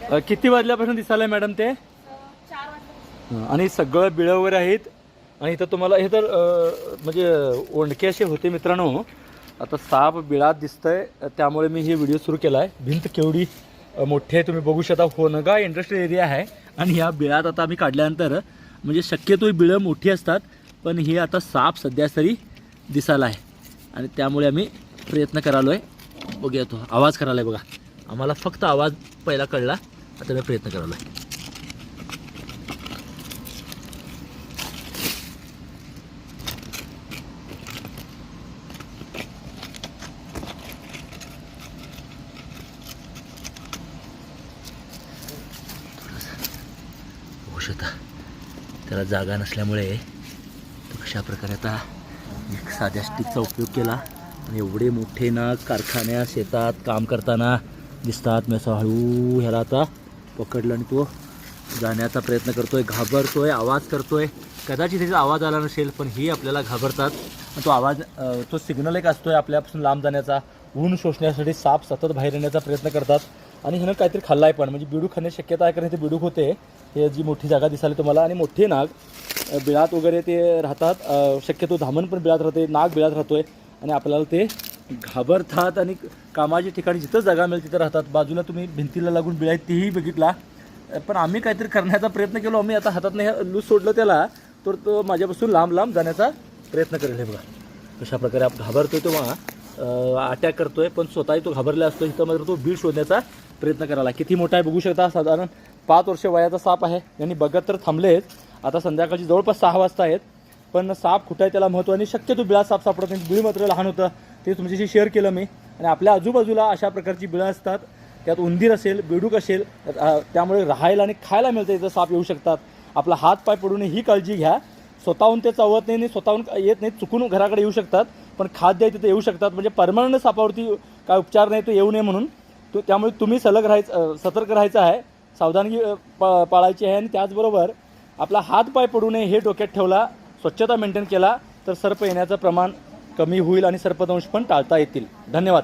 किती वाजल्यापासून दिसायला मॅडम ते? 4 वाजता. आणि सगळं बिळं वगैरे आहेत. आणि इथं तुम्हाला हे तर म्हणजे ओंडके असे होते मित्रांनो. आता साप बिळात दिसतंय, त्यामुळे मी हे व्हिडिओ सुरू केला आहे. भिंत केवढी मोठी आहे तुम्ही बघू शकता. होनगा इंडस्ट्रियल एरिया आहे आणि ह्या बिळात आता आम्ही काढल्यानंतर म्हणजे शक्यतो ही बिळं मोठी असतात, पण हे आता साप सध्या तरी दिसायला आहे आणि त्यामुळे आम्ही प्रयत्न करालो आहे. बघूया तो आवाज करायला आहे बघा. आम्हाला फक्त आवाज पहिला कळला, आता मी प्रयत्न करालो आहे. होऊ शकता त्याला जागा नसल्यामुळे तो कशा प्रकारे आता एक साध्या स्टिकचा उपयोग केला आणि एवढे मोठे नाग कारखान्यात शेतात काम करताना दिसतात. मी असं हळू ह्याला आता पकडलं आणि तो जाण्याचा प्रयत्न करतोय, घाबरतोय, आवाज करतोय. कदाचित त्याचा आवाज आला नसेल, पण ही आपल्याला घाबरतात. तो आवाज तो सिग्नल एक असतोय आपल्यापासून लांब जाण्याचा. ऊन शोषण्यासाठी साप सतत बाहेर येण्याचा प्रयत्न करतात आणि ह्यानं काहीतरी खाल्ला आहे पण म्हणजे बिडूक खाण्याची शक्यता आहे, कारण ते बिडूक होते. हे जी मोठी जागा दिसाली तुम्हाला आणि मोठे नाग बिळात वगैरे ते राहतात. शक्यतो धामण पण बिळात राहते, नाग बिळात राहतोय आणि आपल्याला ते घाबरतात आणि कामाच्या ठिकाणी जिथं जागा मिळेल तिथं राहतात. बाजूला तुम्ही भिंतीला लागून बिळ आहेत तेही बघितला, पण आम्ही काहीतरी करण्याचा प्रयत्न केलो. आम्ही आता हातात नाही लूज सोडलं त्याला, तर तो माझ्यापासून लांब लांब जाण्याचा प्रयत्न करेल. हे बघा कशा प्रकारे आपण घाबरतोय तेव्हा अटॅक करतोय, पण स्वतःही तो घाबरला असतो. इथं मात्र तो बीळ शोधण्याचा प्रयत्न करायला. किती मोठा आहे बघू शकता. साधारण 5 वर्ष वयाचा साप आहे. यांनी बघत तर थांबलेच. आता संध्याकाळची जवळपास 6 वाजता आहेत, पण साप कुठं आहे त्याला महत्त्व आणि शक्यतो बिळात साप सापडत नाही. बिळ मात्र लहान होतं, ते तुमच्याशी शेअर केलं मी. आणि आपल्या आजूबाजूला अशा प्रकारची बिळं असतात, त्यात उंदीर असेल, बेडूक असेल, त्यामुळे राहायला आणि खायला मिळतं. इथं साप येऊ शकतात. आपला हात पाय पडू नये ही काळजी घ्या. स्वतःहून ते चावत नाही, स्वतःहून येत नाही, चुकून घराकडे येऊ शकतात, पण खाद्य आहे तिथे येऊ शकतात. म्हणजे परमनंट सापावरती काय उपचार नाही, तो येऊ नये म्हणून. त्यामुळे तुम्ही सतर्क राहायचं आहे, सावधानगी पाळायची आहे. आणि त्याचबरोबर आपला हात पाय पडू नये हे डोक्यात ठेवला, स्वच्छता मेंटेन केला तर सर्प येण्याचं प्रमाण कमी होईल आणि सर्पदंश पण टाळता येतील. धन्यवाद.